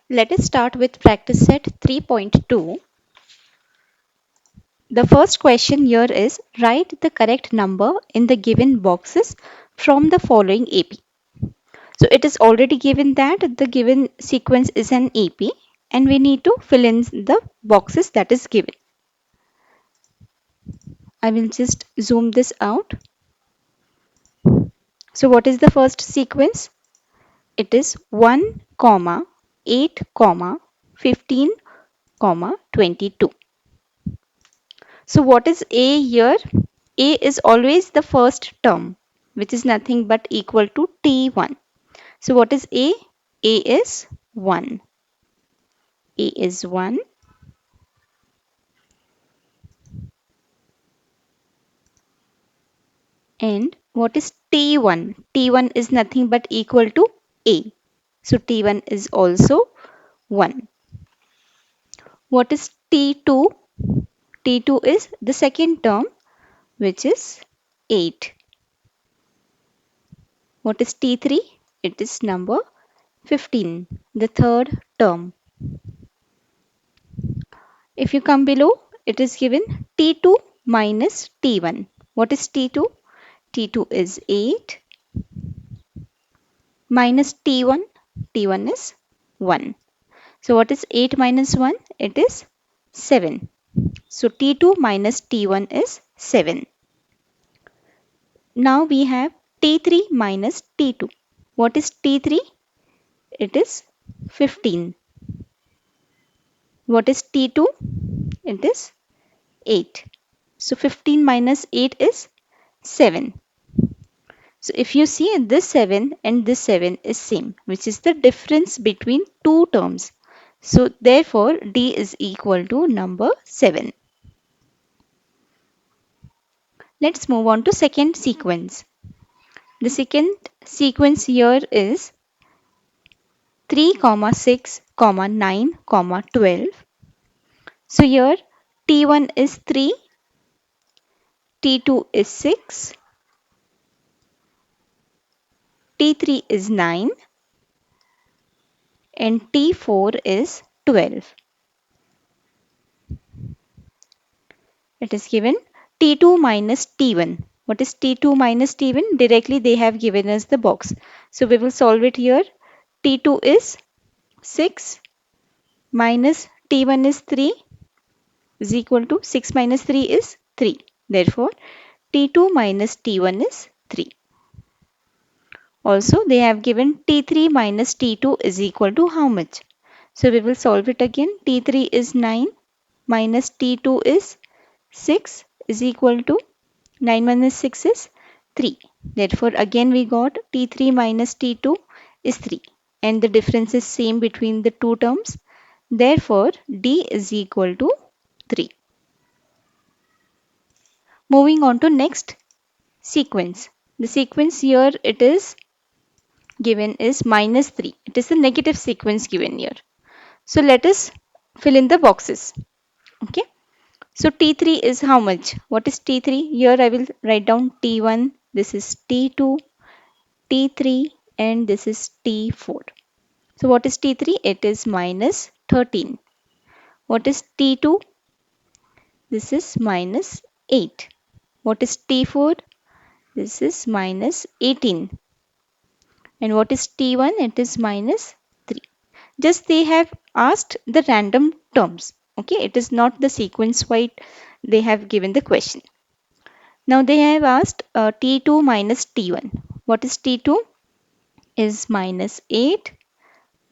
Let us start with practice set 3.2. The first question here is write the correct number in the given boxes from the following AP. So it is already given that the given sequence is an AP and we need to fill in the boxes that is given. I will just zoom this out. So what is the first sequence? It is 1, comma, 8, comma, 15, comma, 22. So what is A here? A is always the first term, which is nothing but equal to T1. So what is A? A is 1. A is 1. And what is T1? T1 is nothing but equal to A. So T1 is also 1. What is T2? T2 is the second term, which is 8. What is T3? It is number 15, the third term. If you come below, it is given T2 minus T1. What is T2? T2 is 8 minus T1. T1 is 1. So what is 8 minus 1? It is 7. So T2 minus T1 is 7. Now we have T3 minus T2. What is T3? It is 15. What is T2? It is 8. So 15 minus 8 is 7. So if you see this 7 and this 7 is same, which is the difference between two terms. So therefore D is equal to number 7. Let's move on to second sequence. The second sequence here is 3, 6, 9, 12. So here T1 is 3, T2 is 6, T3 is 9 and T4 is 12. It is given T2 minus T1. What is T2 minus T1? Directly they have given us the box. So we will solve it here. T2 is 6 minus T1 is 3 is equal to 6 minus 3 is 3. Therefore, T2 minus T1 is 3. Also, they have given T3 minus T2 is equal to how much? So we will solve it again. T3 is 9 minus T2 is 6 is equal to 9 minus 6 is 3. Therefore, again we got T3 minus T2 is 3. And the difference is same between the two terms. Therefore, D is equal to 3. Moving on to next sequence. The sequence here it is given is minus 3. It is the negative sequence given here. So let us fill in the boxes. Okay. So T3 is how much? What is T3? Here I will write down T1. This is T2, T3 and this is T4. So what is T3? It is minus 13. What is T2? This is minus 8. What is T4? This is minus 18. And what is T1? It is minus 3. Just they have asked the random terms. Okay, it is not the sequence wide they have given the question. Now they have asked T2 minus T1. What is T2? Is minus 8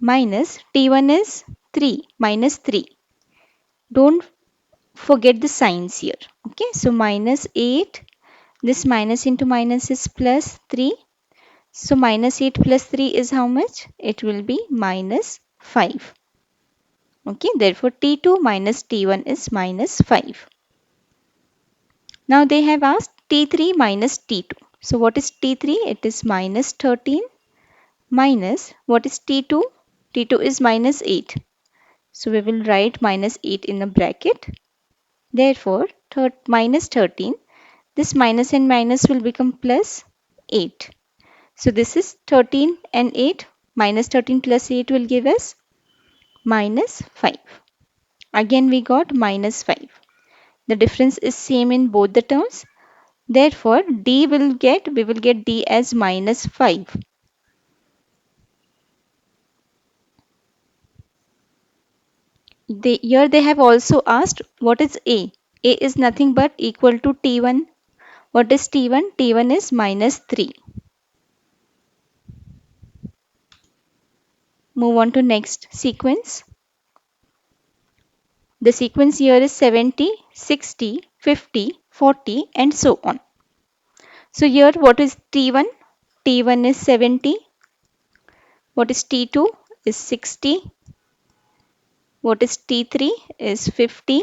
minus T1 is 3 minus 3. Don't forget the signs here. Okay, so minus 8. This minus into minus is plus 3. So minus 8 plus 3 is how much? It will be minus 5. Okay, therefore T2 minus T1 is minus 5. Now they have asked T3 minus T2. So what is T3? It is minus 13 minus what is T2? T2 is minus 8. So we will write minus 8 in a bracket. Therefore, minus 13. This minus and minus will become plus 8. So this is 13 and 8. Minus 13 plus 8 will give us minus 5. Again we got minus 5. The difference is same in both the terms. Therefore, we will get D as minus 5. Here they have also asked what is A. A is nothing but equal to T1. What is T1? T1 is minus 3. Move on to next sequence. The sequence here is 70, 60, 50, 40 and so on. So here what is T1? T1 is 70. What is T2? Is 60. What is T3? Is 50.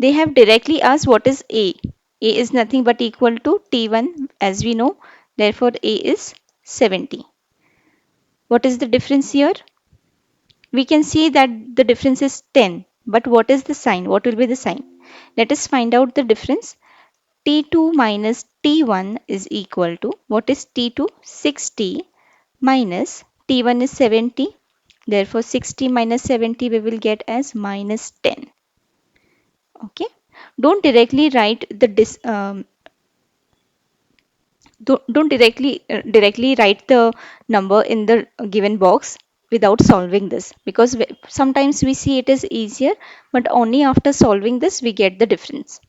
They have directly asked what is A. A is nothing but equal to T1 as we know. Therefore A is 70. What is the difference here? We can see that the difference is 10. But what is the sign? What will be the sign? Let us find out the difference. T2 minus T1 is equal to, what is T2? 60 minus T1 is 70. Therefore 60 minus 70 we will get as minus 10. Okay. Don't directly write the don't directly write the number in the given box without solving this, because sometimes we see it is easier, but only after solving this we get the difference.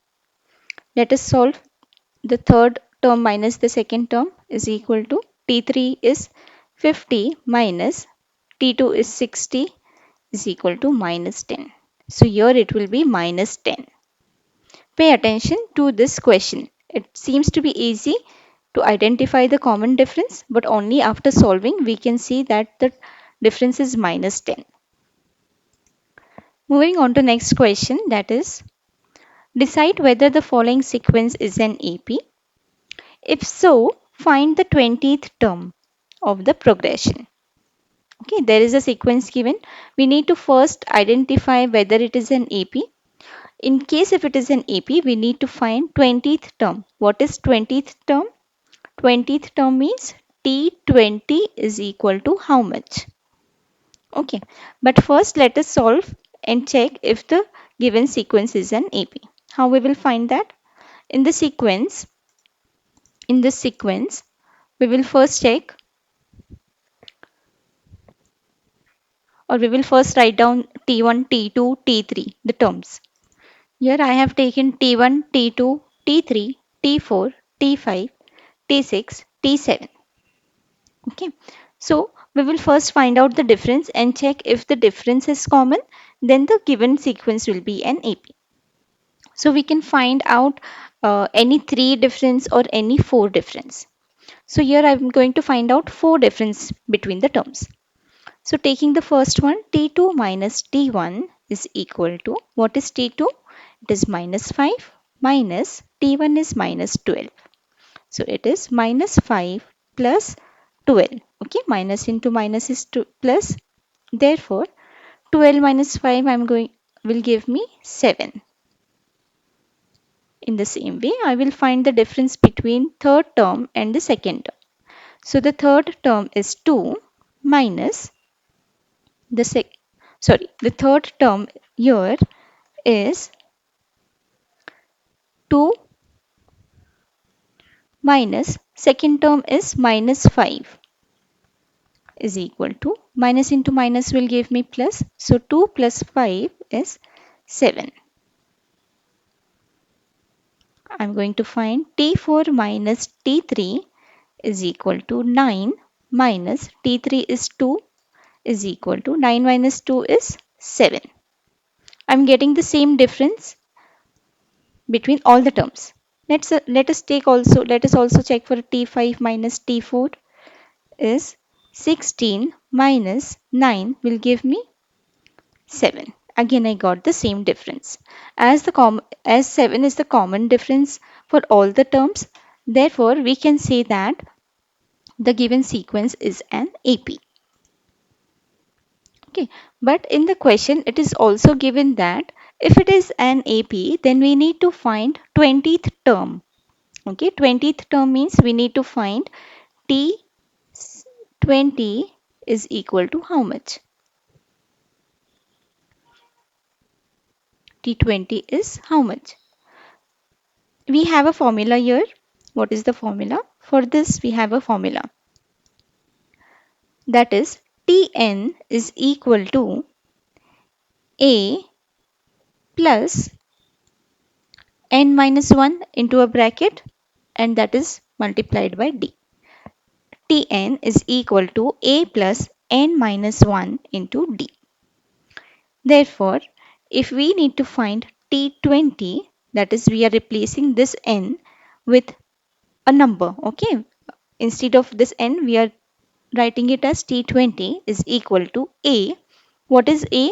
Let us solve. The third term minus the second term is equal to T3 is 50 minus T2 is 60 is equal to minus 10. So here it will be minus 10. Pay attention to this question. It seems to be easy to identify the common difference, but only after solving we can see that the difference is minus 10. Moving on to next question, that is, decide whether the following sequence is an AP. If so, find the 20th term of the progression. Okay, there is a sequence given. We need to first identify whether it is an AP. In case if it is an AP, we need to find 20th term. What is 20th term? 20th term means T20 is equal to how much? Okay, but first let us solve and check if the given sequence is an AP. How we will find that? In the sequence, in this sequence, we will first check, or we will first write down T1, T2, T3, the terms. Here I have taken T1, T2, T3, T4, T5, T6, T7. Okay. So we will first find out the difference and check if the difference is common, then the given sequence will be an AP. So we can find out any 3 difference or any 4 difference. So here I am going to find out 4 difference between the terms. So taking the first one, T2 minus T1 is equal to, what is T2? It is minus 5 minus T1 is minus 12. So it is minus 5 plus 12. Okay, minus into minus is plus. Therefore, 12 minus 5 will give me 7. In the same way, I will find the difference between third term and the second term. So the third term is 2 minus the the third term here is 2 minus second term is minus 5 is equal to, minus into minus will give me plus. So 2 plus 5 is 7. I'm going to find T4 minus T3 is equal to 9 minus T3 is 2 is equal to 9 minus 2 is 7. I'm getting the same difference between all the terms. Let us also check for T5 minus T4 is 16 minus 9 will give me 7. Again I got the same difference. As 7 is the common difference for all the terms, therefore we can say that the given sequence is an AP. Okay, but in the question it is also given that if it is an AP, then we need to find 20th term. Okay, 20th term means we need to find T20 is equal to how much? T20 is how much? We have a formula here. What is the formula? For this, we have a formula. That is Tn is equal to A plus n minus 1 into a bracket, and that is multiplied by D. Tn is equal to A plus n minus 1 into D. Therefore, if we need to find T20, that is we are replacing this n with a number, okay? Instead of this n, we are writing it as T20 is equal to A. What is A?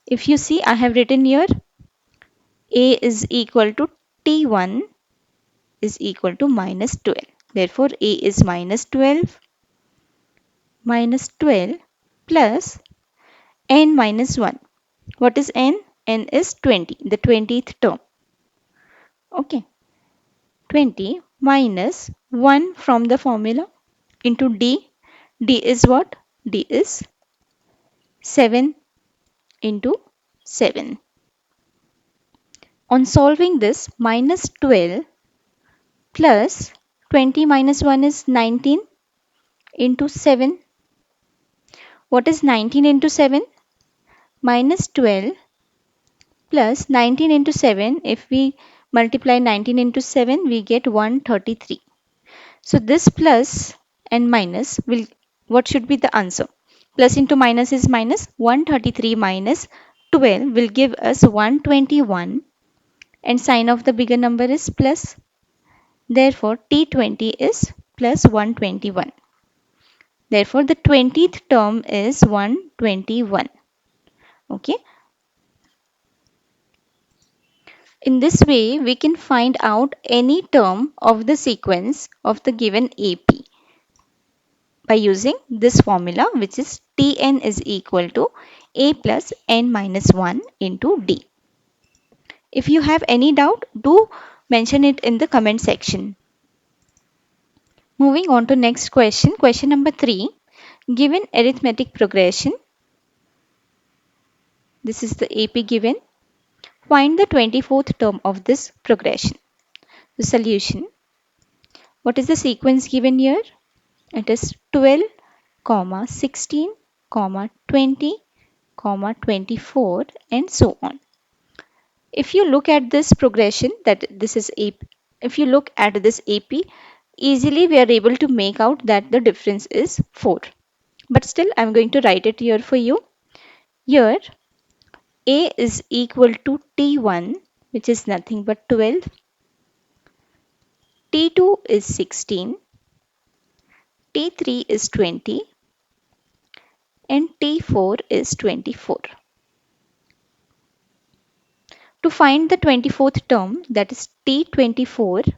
If you see, I have written here A is equal to T1 is equal to minus 12. Therefore, A is minus 12 plus n minus 1. What is n? N is 20, the 20th term. Okay. 20 minus 1 from the formula into D. D is what? D is 7 into 7. On solving this, minus 12 plus 20 minus 1 is 19 into 7. What is 19 into 7? Minus 12 plus 19 into 7. If we multiply 19 into 7, we get 133. So this plus and minus will, what should be the answer? Plus into minus is minus. 133 minus 12 will give us 121, and sign of the bigger number is plus. Therefore, T20 is plus 121. Therefore, the 20th term is 121. Okay. In this way, we can find out any term of the sequence of the given AP by using this formula, which is Tn is equal to A plus n minus 1 into D. If you have any doubt, do mention it in the comment section. Moving on to next question. Question number 3. Given arithmetic progression, this is the AP given. Find the 24th term of this progression. The solution. What is the sequence given here? It is 12, 16, 20, 24, and so on. If you look at this progression, that this is AP, if you look at this AP, easily we are able to make out that the difference is 4. But still, I'm going to write it here for you. Here, A is equal to T1, which is nothing but 12. T2 is 16. T3 is 20. And T4 is 24. To find the 24th term, that is T24,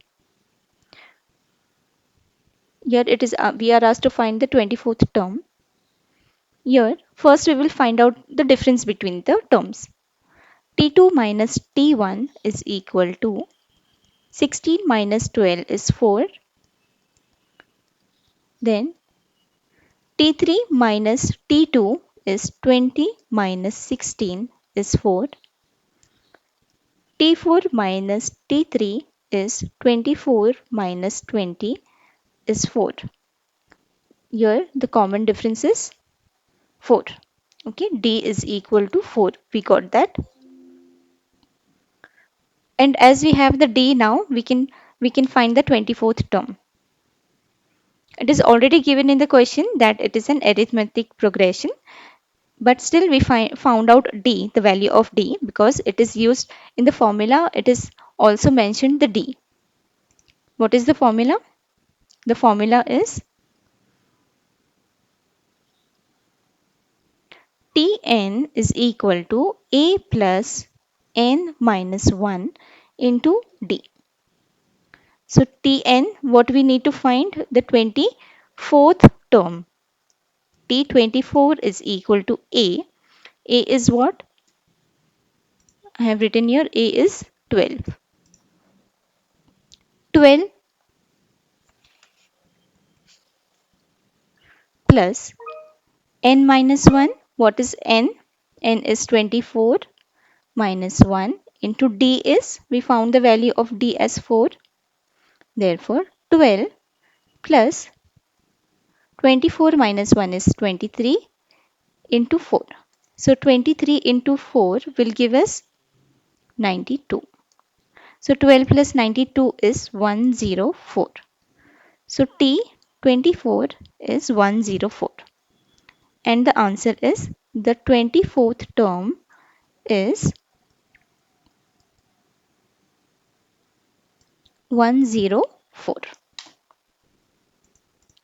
here it is we are asked to find the 24th term. Here, first we will find out the difference between the terms. T2 minus T1 is equal to 16 minus 12 is 4. Then T3 minus T2 is 20 minus 16 is 4. T4 minus T3 is 24 minus 20 is 4. Here the common difference is 4. Okay, D is equal to 4. We got that. And as we have the D now, we can find the 24th term. It is already given in the question that it is an arithmetic progression, but still we found out D, the value of D, because it is used in the formula. It is also mentioned the D. What is the formula? The formula is Tn is equal to A plus n minus 1 into D. So Tn, what we need to find? The 24th term. T24 is equal to A. A is what? I have written here A is 12. 12 plus n minus 1. What is n? N is 24 minus 1 into D is, we found the value of D as 4. Therefore, 12 plus 24 minus 1 is 23 into 4. So 23 into 4 will give us 92. So 12 plus 92 is 104. So T 24 is 104. And the answer is the 24th term is 104.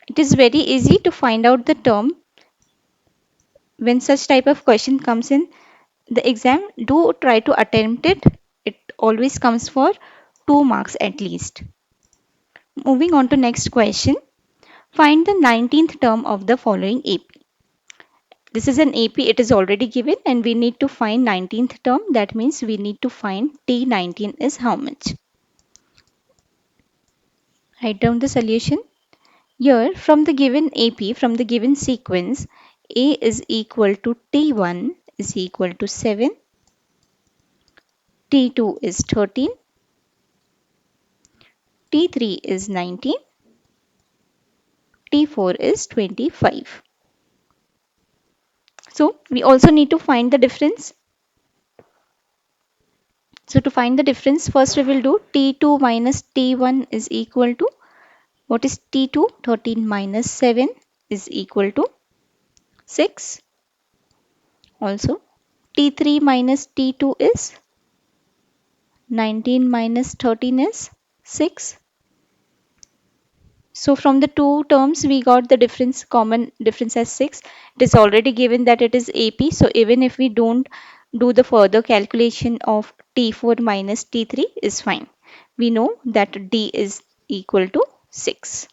It is very easy to find out the term when such type of question comes in the exam. Do try to attempt it. It always comes for 2 marks at least. Moving on to next question. Find the 19th term of the following AP. This is an AP, it is already given and we need to find 19th term. That means we need to find T19 is how much. Write down the solution. Here from the given AP, from the given sequence, A is equal to T1 is equal to 7, T2 is 13, T3 is 19, T4 is 25. So we also need to find the difference. So to find the difference, first we will do T2 minus T1 is equal to, what is T2? 13 minus 7 is equal to 6. Also, T3 minus T2 is 19 minus 13 is 6. So from the two terms we got the difference, common difference as 6. It is already given that it is AP. So even if we don't do the further calculation of T4 minus T3 is fine. We know that D is equal to 6.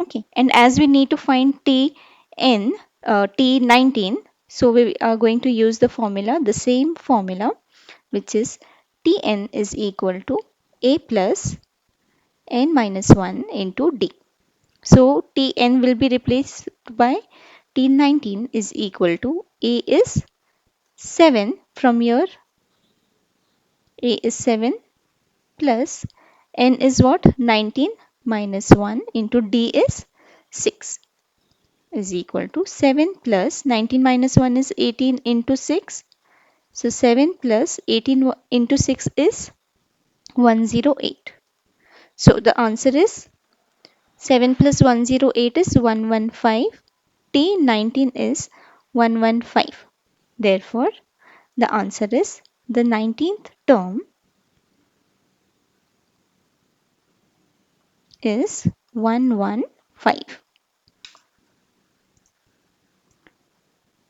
Okay, and as we need to find Tn, T19, so we are going to use the formula, the same formula, which is Tn is equal to A plus n minus 1 into D. So Tn will be replaced by T19 is equal to A is 7, from here A is 7 plus n is what? 19 minus 1 into D is 6 is equal to 7 plus 19 minus 1 is 18 into 6. So 7 plus 18 into 6 is 108. So the answer is 7 plus 108 is 115. T19 is 115. Therefore, the answer is the 19th term is 115.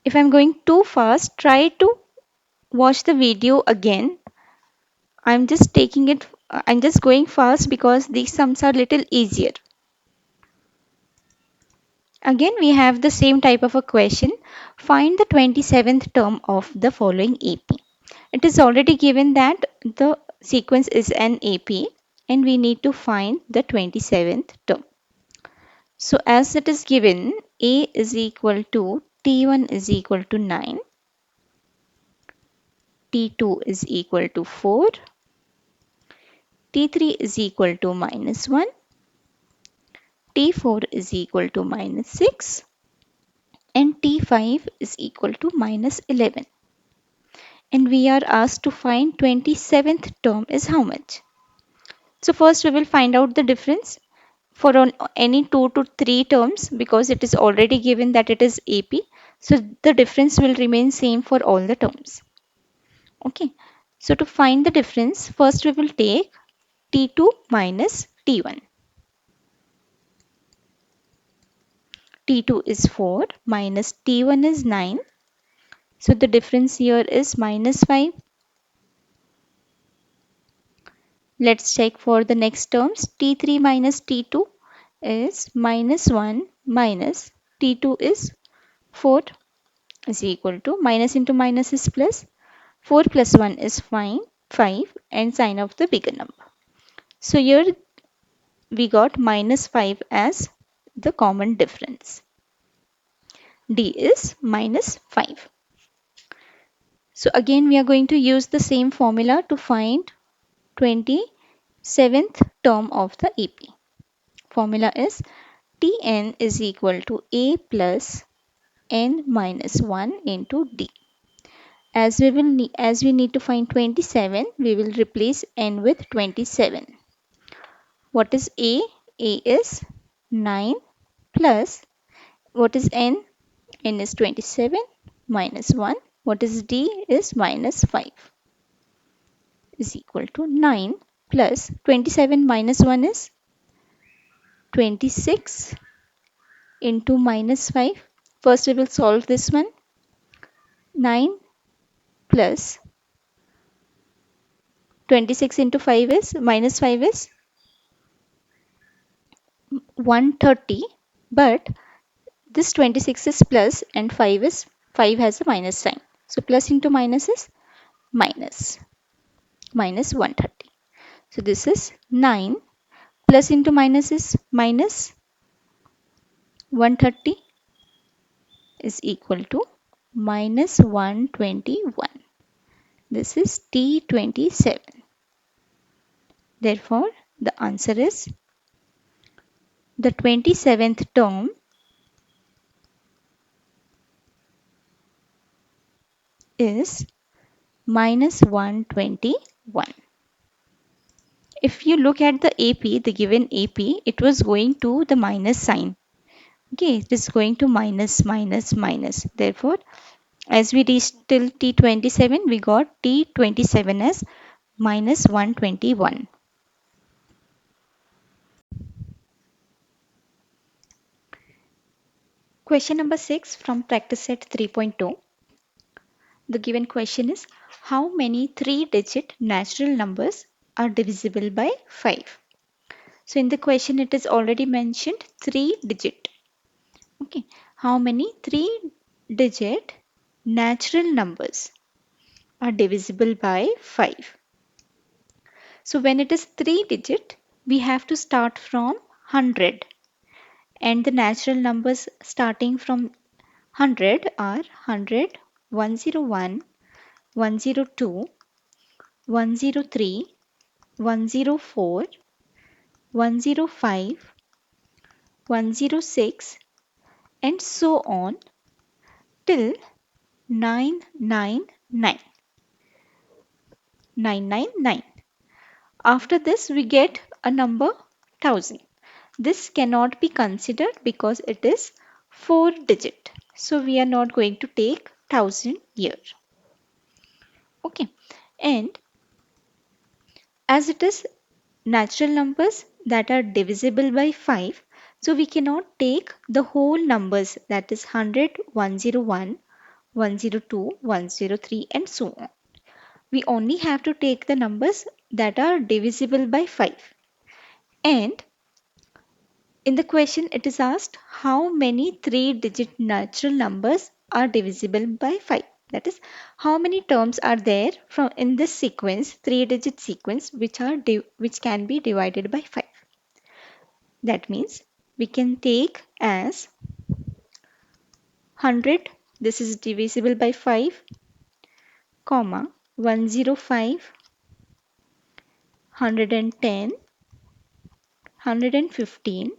If I'm going too fast, try to watch the video again. I'm just going fast because these sums are little easier. Again, we have the same type of a question. Find the 27th term of the following AP. It is already given that the sequence is an AP and we need to find the 27th term. So as it is given, A is equal to T1 is equal to 9, T2 is equal to 4, T3 is equal to minus 1, T4 is equal to minus 6, and T5 is equal to minus 11. And we are asked to find 27th term is how much. So first we will find out the difference for any 2 to 3 terms because it is already given that it is AP. So the difference will remain same for all the terms. Okay. So to find the difference, first we will take T2 minus T1. T2 is 4 minus T1 is 9. So the difference here is minus 5. Let's check for the next terms. T3 minus T2 is minus 1 minus T2 is 4 is equal to, minus into minus is plus, 4 plus 1 is 5 and sign of the bigger number. So here we got minus 5 as the common difference. D is minus 5. So again we are going to use the same formula to find 27th term of the AP. Formula is Tn is equal to A plus n minus 1 into D. As we need to find 27, we will replace n with 27. What is A? A is 9 plus what is n? N is 27 minus 1. What is D? Is minus 5 is equal to 9 plus 27 minus 1 is 26 into minus 5. First we will solve this one. 9 plus 26 into 5 is minus 5 is 130, but this 26 is plus and 5 has a minus sign. So plus into minus is minus 130. So this is 9 plus into minus is minus 130 is equal to minus 121. This is T27. Therefore, the answer is the 27th term is minus 121. If you look at the AP, the given AP, it was going to the minus sign. Okay, it is going to minus, minus, minus. Therefore, as we reached till T27, we got T27 as minus 121. Question number 6 from practice set 3.2. The given question is how many 3-digit natural numbers are divisible by 5? So in the question it is already mentioned 3-digit. Okay, how many 3-digit natural numbers are divisible by 5? So when it is 3-digit, we have to start from 100, and the natural numbers starting from 100 are 100, 101, 102, 103, 104, 105, 106, and so on till 999. 999. After this, we get a number 1000. This cannot be considered because it is 4-digit. So we are not going to take 1000 here. Okay. And as it is natural numbers that are divisible by 5, so we cannot take the whole numbers, that is 100, 101, 102, 103, and so on. We only have to take the numbers that are divisible by 5. And in the question it is asked how many 3-digit natural numbers are divisible by 5. That is, how many terms are there from in this sequence, 3-digit sequence, which can be divided by 5. That means we can take as 100, this is divisible by 5, comma 105, 110, 115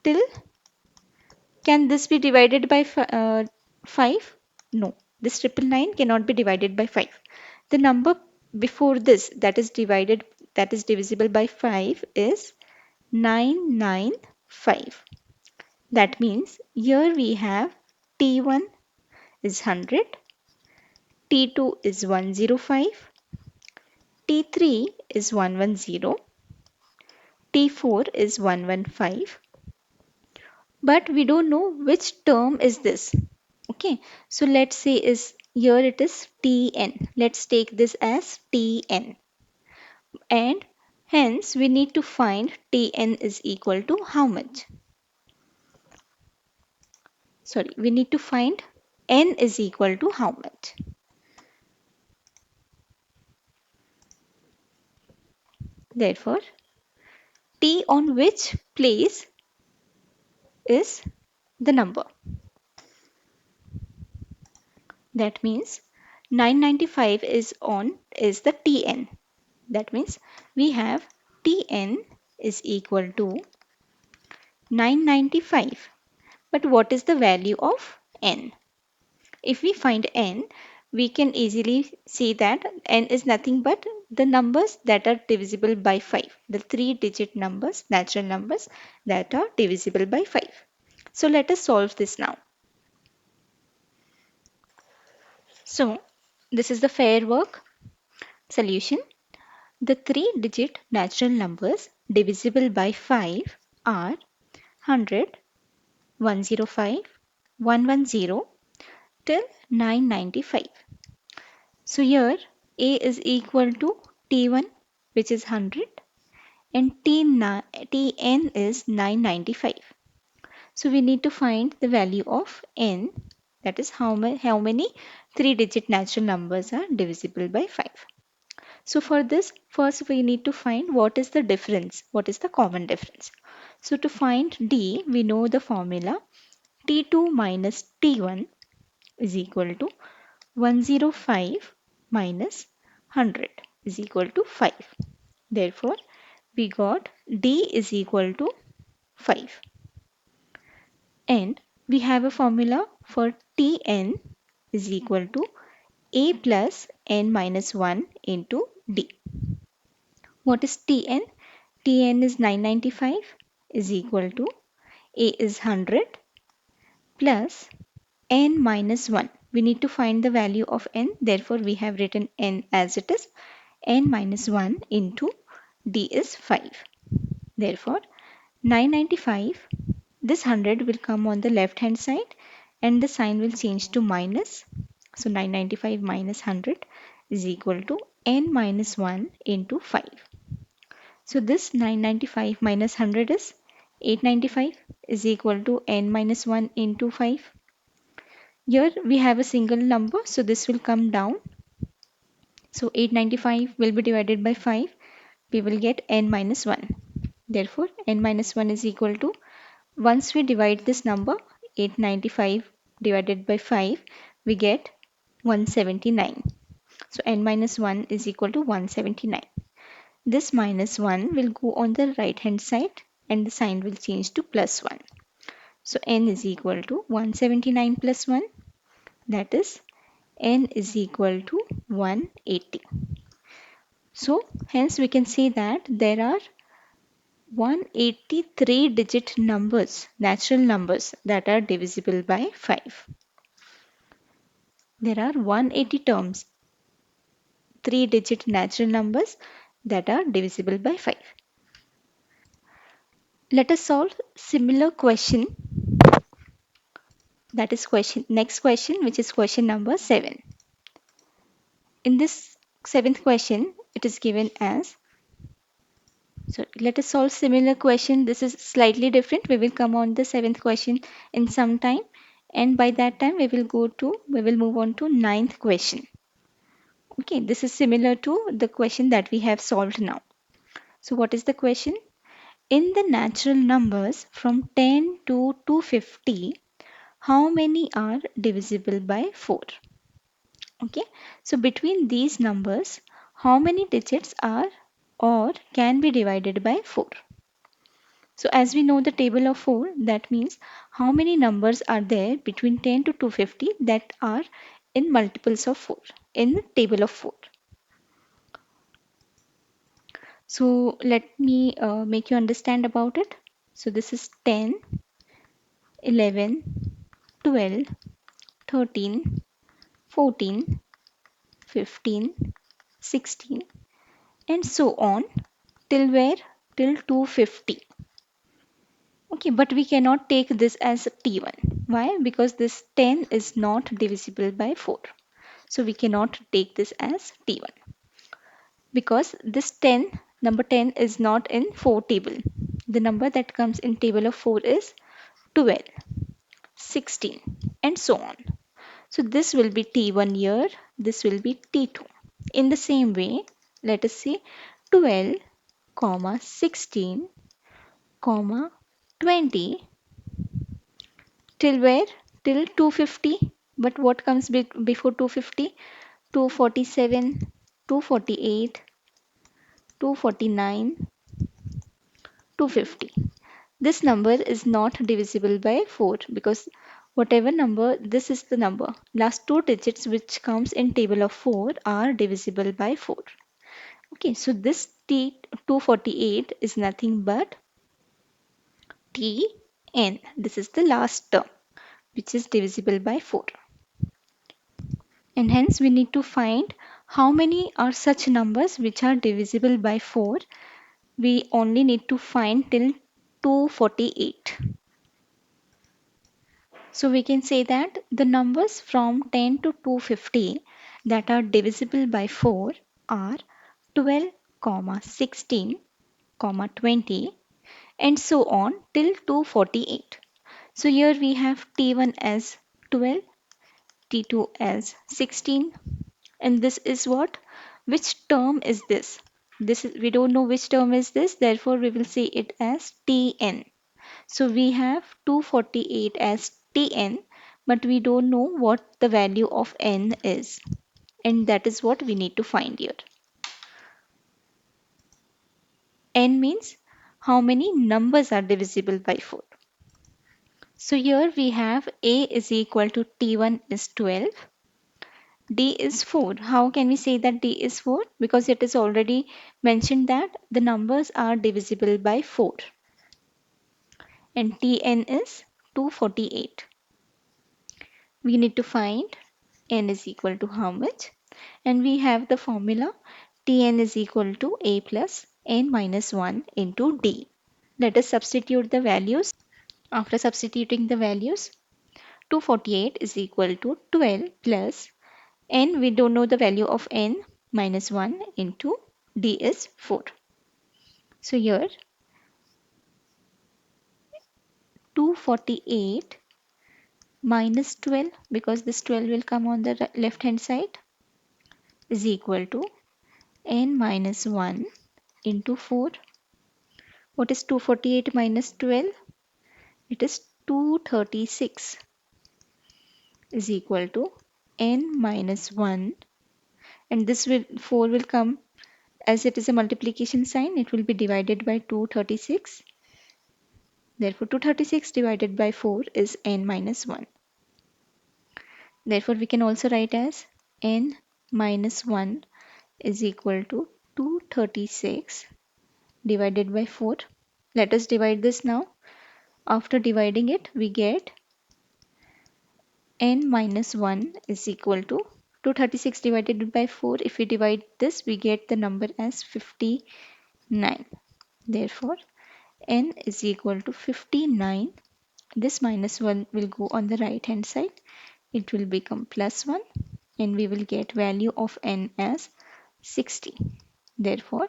till. Can this be divided by 5? No, this 999 cannot be divided by 5. The number before this that is divisible by 5 is 995. That means here we have T1 is 100, T2 is 105, T3 is 110, T4 is 115, but we don't know which term is this. Okay, so let's say is here it is Tn. Let's take this as Tn, and hence we need to find Tn is equal to how much? Sorry, we need to find n is equal to how much? Therefore, T on which place is the number. That means 995 is the Tn. That means we have Tn is equal to 995. But what is the value of n? If we find n, we can easily see that n is nothing but the numbers that are divisible by 5. The 3-digit numbers, natural numbers that are divisible by 5. So let us solve this now. So this is the fair work solution. The 3-digit natural numbers divisible by 5 are 100, 105, 110 till 995. So here A is equal to T1, which is 100, and Tn is 995. So we need to find the value of n, that is how many 3-digit natural numbers are divisible by 5. So for this, first we need to find what is the difference, what is the common difference. So to find D, we know the formula T2 minus T1 is equal to 105 minus 100 is equal to 5. Therefore, we got D is equal to 5. And we have a formula for Tn is equal to A plus n minus 1 into D. What is Tn? Tn is 995 is equal to A is 100 plus n minus 1. We need to find the value of n. Therefore, we have written n as it is. N minus 1 into D is 5. Therefore, 995, this 100 will come on the left hand side and the sign will change to minus. So 995 minus 100 is equal to n minus 1 into 5. So this 995 minus 100 is 895 is equal to n minus 1 into 5. Here we have a single number, so this will come down. So 895 will be divided by 5. We will get n minus 1. Therefore, n minus 1 is equal to, once we divide this number, 895 divided by 5, we get 179. So n minus 1 is equal to 179. This minus 1 will go on the right hand side and the sign will change to plus 1. So n is equal to 179 plus 1, that is n is equal to 180. So hence we can say that there are 183 digit numbers, natural numbers that are divisible by 5. There are 180 terms, 3-digit natural numbers that are divisible by 5. Let us solve similar question, that is next question, which is question number 7. In this 7th question, it is given as, so let us solve similar question. This is slightly different. We will come on the 7th question in some time, and by that time we will move on to 9th question. Okay, this is similar to the question that we have solved now. So what is the question? In the natural numbers from 10 to 250, how many are divisible by 4? Okay, so between these numbers, how many digits are or can be divided by 4? So as we know the table of 4, that means how many numbers are there between 10 to 250 that are in multiples of 4 in the table of 4. So let me make you understand about it. So this is 10, 11, 12, 13, 14, 15, 16, and so on till where? Till 250. Okay, but we cannot take this as T1. Why? Because this 10 is not divisible by 4. So we cannot take this as T1. Because this 10, number 10 is not in 4 table. The number that comes in table of 4 is 12, 16, and so on. So this will be T1 here, this will be T2. In the same way, let us say 12, 16, 20 till where? Till 250. But what comes before 250? 247, 248, 249, 250. This number is not divisible by 4 because whatever number, this is the number. Last two digits which comes in table of 4 are divisible by 4. Okay, so this T 248 is nothing but Tn. This is the last term which is divisible by 4. And hence we need to find how many are such numbers which are divisible by 4. We only need to find till 248. So we can say that the numbers from 10 to 250 that are divisible by 4 are 12, 16, 20 and so on till 248. So here we have T1 as 12, T2 as 16, and this is what? Which term is this? This is, we don't know which term is this, therefore we will say it as Tn. So we have 248 as Tn, but we don't know what the value of n is, and that is what we need to find here. N means how many numbers are divisible by 4. So here we have A is equal to T1 is 12, D is 4. How can we say that D is 4? Because it is already mentioned that the numbers are divisible by 4. And Tn is 248. We need to find n is equal to how much? And we have the formula Tn is equal to A plus n minus 1 into D. Let us substitute the values. After substituting the values, 248 is equal to 12 plus n, we don't know the value of n, minus 1 into D is 4. So here 248 minus 12, because this 12 will come on the left hand side, is equal to n minus 1 into 4. What is 248 minus 12? It is 236 is equal to n minus 1, and this will 4 will come as it is a multiplication sign, it will be divided by 236. Therefore 236 divided by 4 is n minus 1. Therefore we can also write as n minus 1 is equal to 236 divided by 4. Let us divide this now. After dividing it, we get n minus 1 is equal to 236 divided by 4. If we divide this, we get the number as 59. Therefore, n is equal to 59. This minus 1 will go on the right hand side. It will become plus 1 and we will get value of n as 60. Therefore,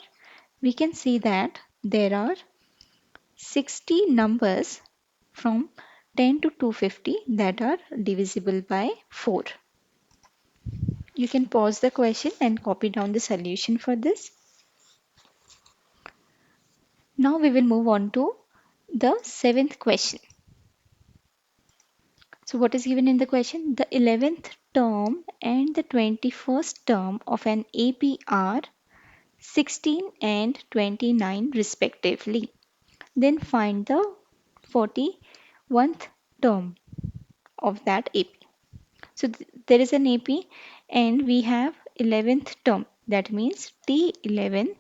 we can see that there are 60 numbers from 10 to 250 that are divisible by 4. You can pause the question and copy down the solution for this. Now we will move on to the 7th question. So what is given in the question? The 11th term and the 21st term of an AP are 16 and 29 respectively. Then find the 41st term of that AP. So there is an AP and we have 11th term. That means T11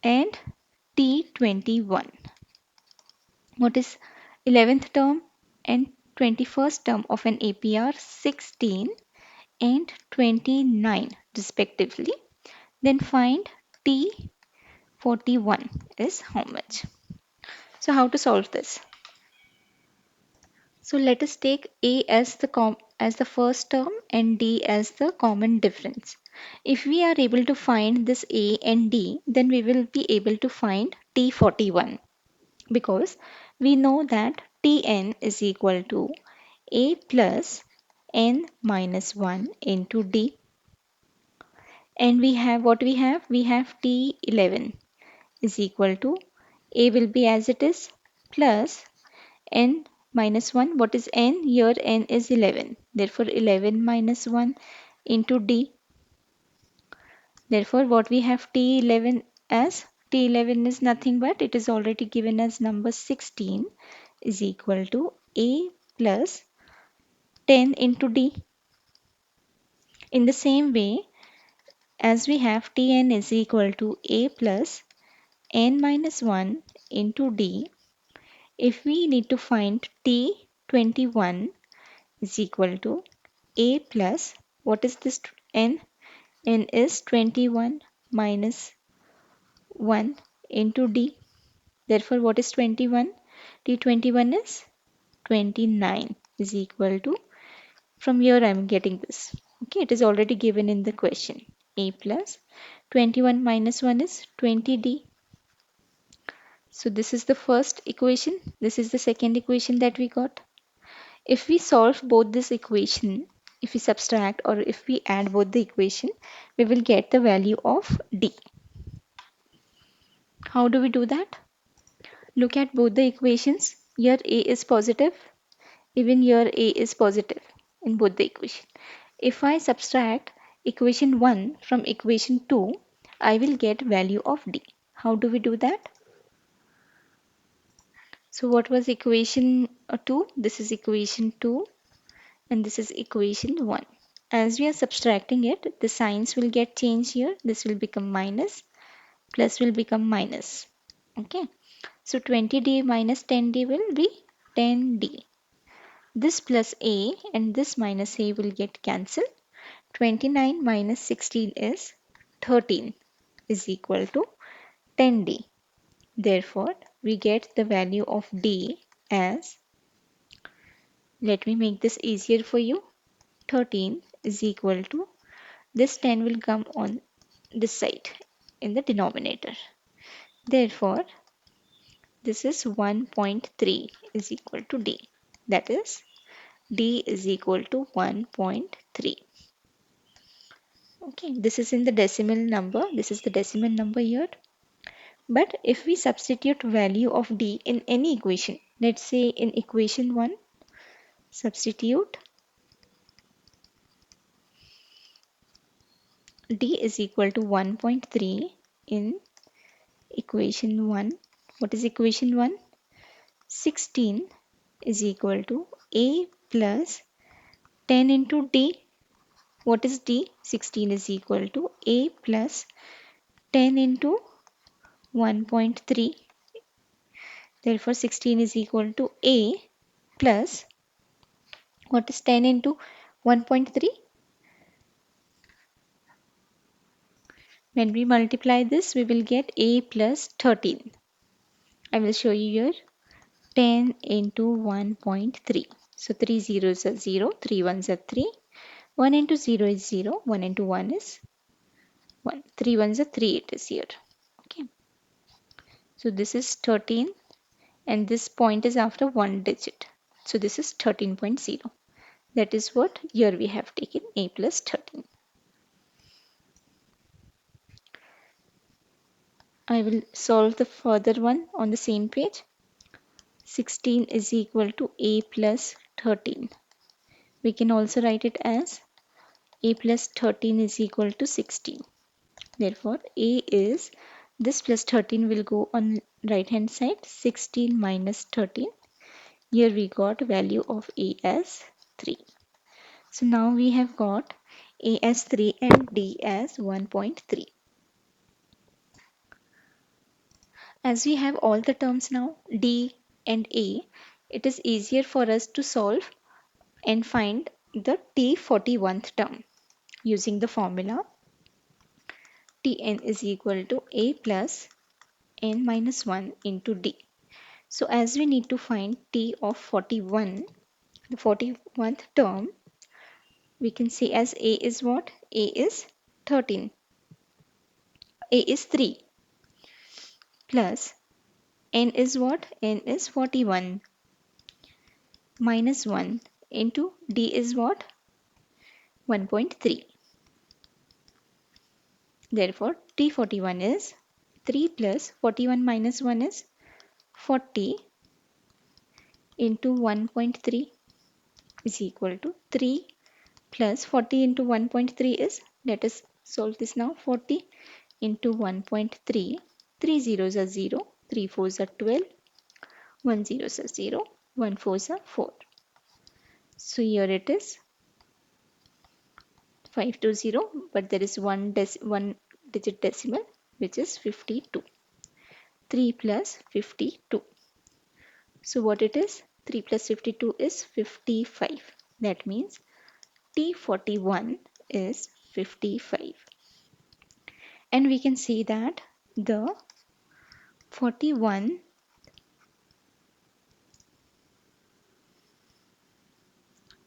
and T21. What is 11th term and 21st term of an AP are 16 and 29 respectively. Then find T41 is how much. So how to solve this? So let us take A as the first term and D as the common difference. If we are able to find this A and D, then we will be able to find T41 because we know that Tn is equal to A plus n minus 1 into D. And we have what we have? We have T11 is equal to A will be as it is plus n minus 1. What is n? Here n is 11. Therefore 11 minus 1 into D. Therefore, what we have T11 as? T11 is nothing but it is already given as number 16 is equal to A plus 10 into D. In the same way, as we have Tn is equal to A plus n minus 1 into D, if we need to find T21 is equal to A plus, what is this n? N is 21 minus 1 into D. Therefore, what is 21? T21 is 29 is equal to, from here I am getting this. Okay, it is already given in the question. A plus 21 minus 1 is 20D. So this is the first equation. This is the second equation that we got. If we solve both this equation, if we subtract or if we add both the equation, we will get the value of D. How do we do that? Look at both the equations. Here A is positive. Even here A is positive in both the equation. If I subtract equation 1 from equation 2, I will get value of D. How do we do that? So what was equation 2? This is equation 2 and this is equation 1. As we are subtracting it, the signs will get changed here. This will become minus, plus will become minus. Okay. So 20D minus 10D will be 10D. This plus A and this minus A will get cancelled. 29 minus 16 is 13 is equal to 10D. Therefore, we get the value of D as, let me make this easier for you, 13 is equal to, this 10 will come on this side in the denominator. Therefore, this is 1.3 is equal to D. That is, D is equal to 1.3. Okay, this is in the decimal number. This is the decimal number here. But if we substitute value of D in any equation, let's say in equation 1, substitute D is equal to 1.3 in equation 1. What is equation 1? 16 is equal to A plus 10 into D. What is D? 16 is equal to A plus 10 into 1.3. Therefore, 16 is equal to A plus, what is 10 into 1.3? When we multiply this, we will get A plus 13. I will show you here. 10 into 1.3. So 3 zeros are 0, 3 ones are 3. 1 into 0 is 0, 1 into 1 is 1. 3 ones are 3 it is here. Okay. So this is 13 and this point is after one digit. So this is 13.0. That is what here we have taken A plus 13. I will solve the further one on the same page. 16 is equal to A plus 13. We can also write it as A plus 13 is equal to 16. Therefore, A is, this plus 13 will go on right hand side, 16 minus 13. Here we got value of A as 3. So now we have got A as 3 and D as 1.3. As we have all the terms now, D and A, it is easier for us to solve and find the T41th term using the formula Tn is equal to A plus n minus 1 into D. So as we need to find T of 41, the 41th term, we can say as A is what? A is 13. A is 3 plus n is what? N is 41 minus 1 into D is what? 1.3. Therefore, T41 is 3 plus 41 minus 1 is 40 into 1.3 is equal to 3 plus 40 into 1.3 is, let us solve this now. 40 into 1.3, 3 zeros are 0, 3 fours are 12, 1 zeros are 0, 1 fours are 4. So here it is 520, but there is one digit decimal, which is 52. 3 plus 52. So what it is? 3 plus 52 is 55. That means T41 is 55. And we can see that the 41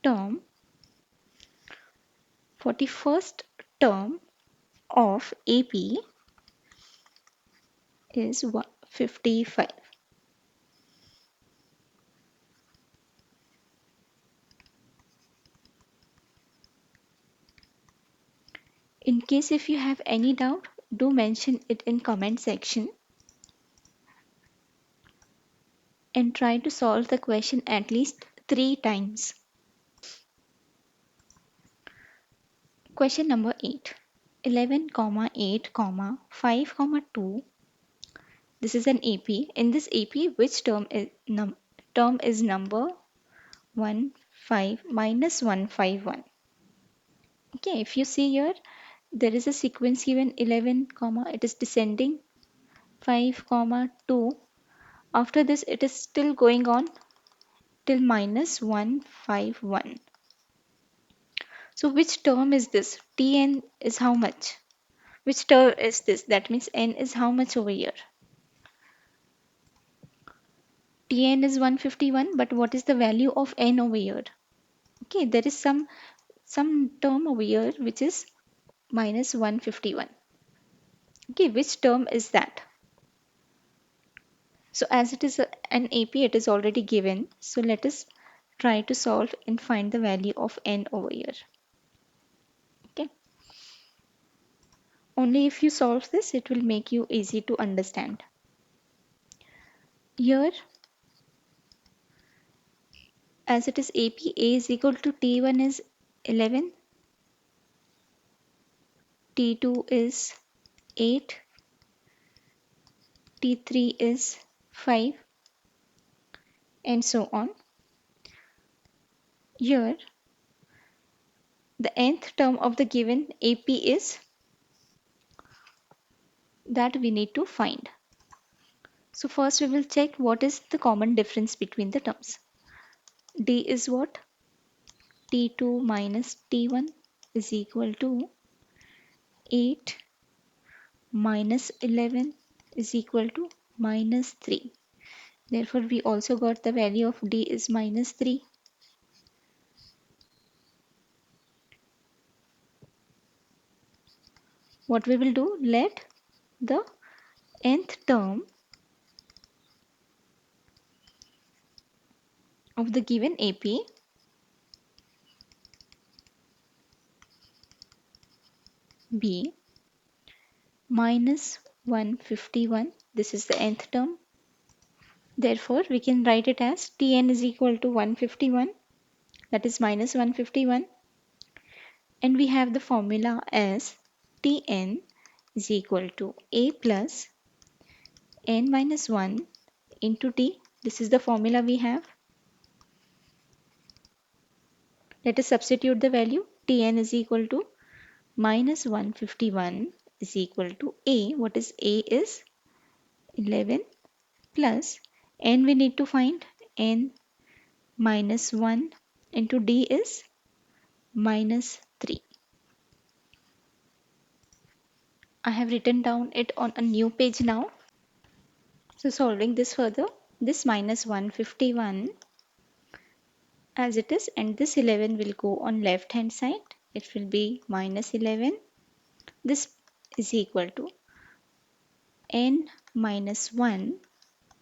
term, 41st term of AP is 55. In case if you have any doubt, do mention it in comment section and try to solve the question at least 3 times. Question number 8. 11, 8, 5, 2. This is an AP. In this AP, which term is number 1, 5 minus 151? Okay, if you see here, there is a sequence given 11, it is descending, 5, 2. After this, it is still going on till minus 151. So which term is this? Tn is how much? Which term is this? That means n is how much over here? Tn is 151, but what is the value of n over here? Okay, there is some term over here which is minus 151. Okay, which term is that? So as it is an AP, it is already given. So let us try to solve and find the value of n over here. Okay. Only if you solve this, it will make you easy to understand. Here, as it is AP, A is equal to T1 is 11, T2 is 8, T3 is 5, and so on. Here, the nth term of the given AP is that we need to find. So first we will check what is the common difference between the terms. D is what? T2 minus T1 is equal to 8 minus 11 is equal to minus 3. Therefore, we also got the value of D is minus 3. What we will do? Let the nth term of the given AP be minus 151. This is the nth term. Therefore, we can write it as Tn is equal to 151, that is minus 151. And we have the formula as Tn is equal to A plus n minus 1 into T. This is the formula we have. Let us substitute the value. Tn is equal to minus 151 is equal to A. What is A is 11 plus n we need to find, n minus 1 into D is minus 3. I have written down it on a new page now. So solving this further, this minus 151 as it is, and this 11 will go on left hand side. It will be minus 11. This is equal to n minus 1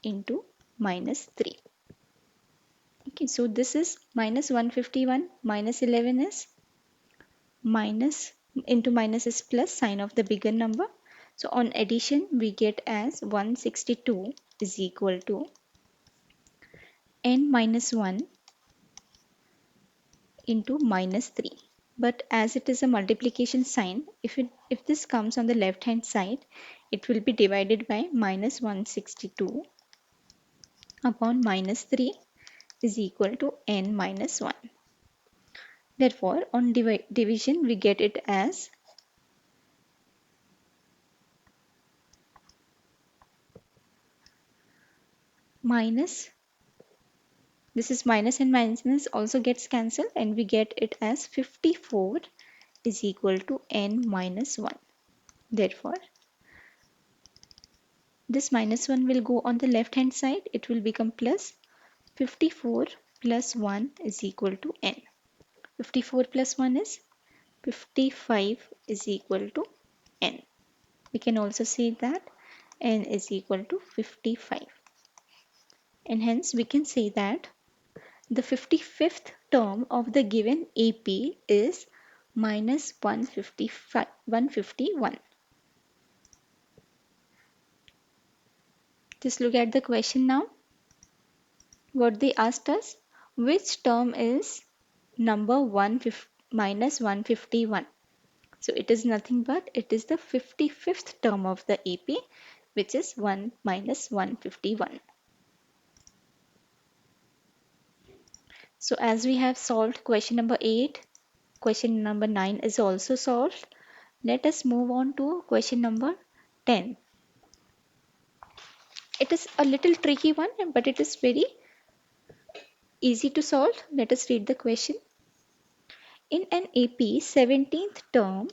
into minus 3. Okay, so this is minus 151 minus 11 is minus, into minus is plus, sign of the bigger number. So on addition we get as 162 is equal to n minus 1 into minus 3. but as it is a multiplication sign, if this comes on the left hand side, it will be divided by minus 162 upon minus 3 is equal to n minus 1. Therefore, on division we get it as minus, this is minus and minus also gets cancelled, and we get it as 54 is equal to n minus 1. Therefore, this minus 1 will go on the left hand side. It will become plus 54 plus 1 is equal to n. 54 plus 1 is 55 is equal to n. We can also say that n is equal to 55. And hence we can say that the 55th term of the given AP is minus 151. Just look at the question now. What they asked us, which term is number minus 151? So it is nothing but it is the 55th term of the AP, which is 1 minus 151. So as we have solved question number 8, question number 9 is also solved. Let us move on to question number 10. It is a little tricky one, but it is very easy to solve. Let us read the question. In an AP, 17th term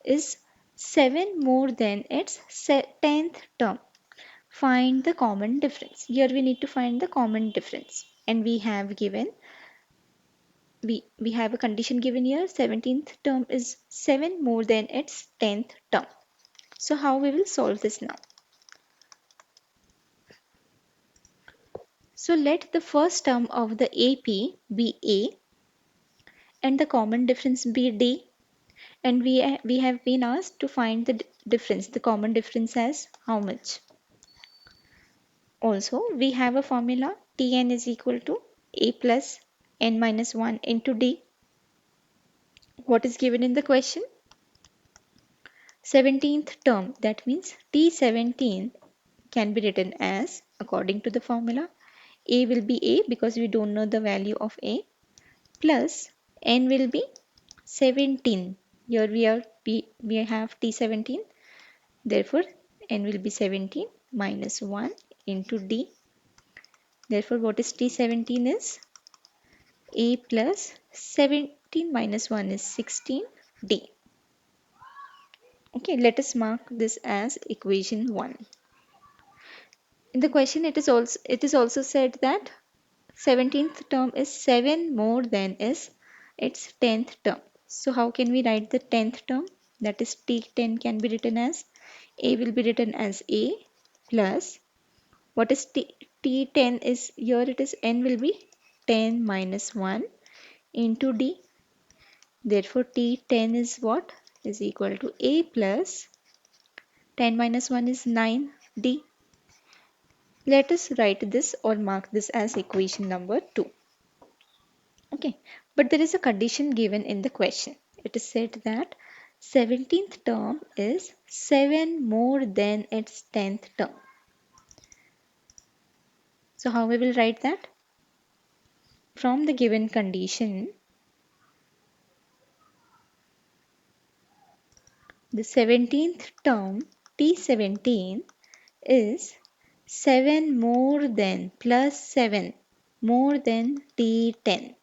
is 7 more than its 10th term. Find the common difference. Here we need to find the common difference. And we have given, we have a condition given here. 17th term is 7 more than its 10th term. So how we will solve this now? So let the first term of the AP be A and the common difference be D. And we have been asked to find the difference, the common difference as how much. Also, we have a formula Tn is equal to A plus n minus 1 into D. What is given in the question? 17th term, that means T17 can be written as, according to the formula, A will be A because we don't know the value of A, plus n will be 17. Here we have T17, therefore n will be 17 minus 1 into D. Therefore, what is T17 is A plus 17 minus 1 is 16 D. Okay, let us mark this as equation 1. In the question it is also said that 17th term is 7 more than is its 10th term. So how can we write the 10th term? That is T10 can be written as A will be written as A plus what is T10 is here it is n will be 10 minus 1 into D. Therefore T10 is what? Is equal to A plus 10 minus 1 is 9D. Let us write this or mark this as equation number 2. Okay, but there is a condition given in the question. It is said that 17th term is 7 more than its 10th term. So how we will write that? From the given condition, the 17th term T17 is 7 more than plus 7 more than T10.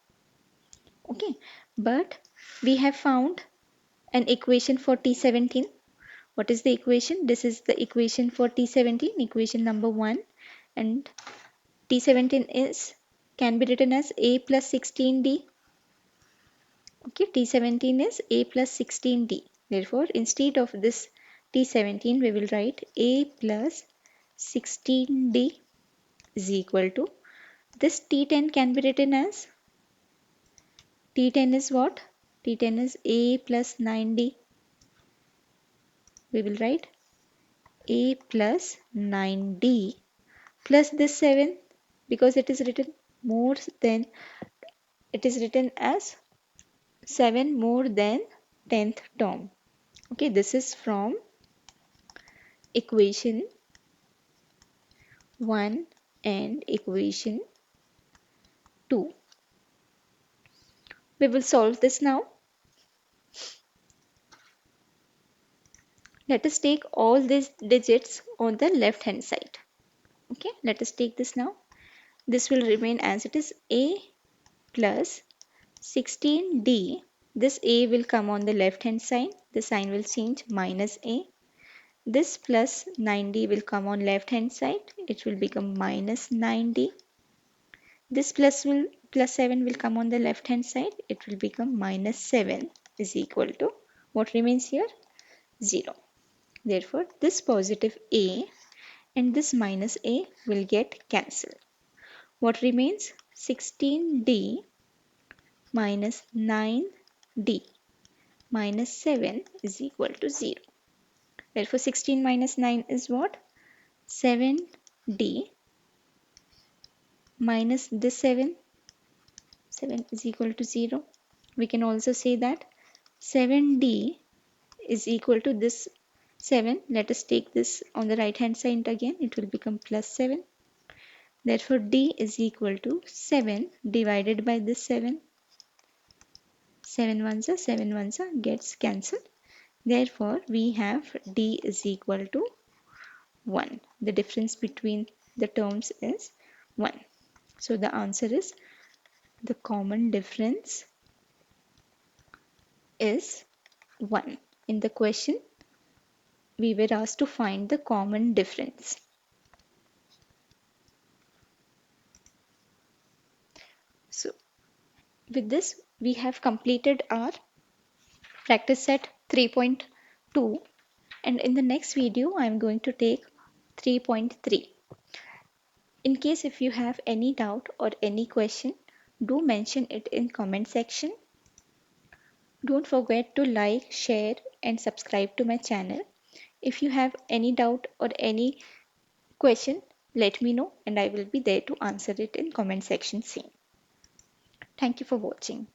Okay, but we have found an equation for T17. What is the equation? This is the equation for T17, equation number 1, and T17 is can be written as A plus 16D. Okay, T17 is A plus 16D. Therefore, instead of this T17, we will write A plus 16D is equal to, this T10 can be written as, T10 is what? T10 is A plus 9D. We will write A plus 9D plus this 7 because it is written more than, it is written as 7 more than 10th term. Okay, this is from equation 1 and equation 2. We will solve this now. Let us take all these digits on the left hand side. Okay, let us take this now. This will remain as it is, a plus 16d. This a will come on the left hand side. The sign will change, minus a. This plus 9d will come on left hand side. It will become minus 9d. This plus 7 will come on the left hand side. It will become minus 7 is equal to, what remains here? 0. Therefore, this positive a and this minus a will get cancelled. What remains? 16d minus 9d minus 7 is equal to 0. Therefore, 16 minus 9 is what? 7d minus this 7. 7 is equal to 0. We can also say that 7d is equal to this 7. Let us take this on the right hand side again. It will become plus 7. Therefore, d is equal to 7 divided by this 7. 7 ones are 7 ones are gets cancelled. Therefore, we have d is equal to 1. The difference between the terms is 1. So, the answer is, the common difference is 1. In the question, we were asked to find the common difference. So, with this, we have completed our practice set 3.2, and in the next video, I am going to take 3.3. In case if you have any doubt or any question, do mention it in comment section. Don't forget to like, share and subscribe to my channel. If you have any doubt or any question, let me know and I will be there to answer it in comment section soon. Thank you for watching.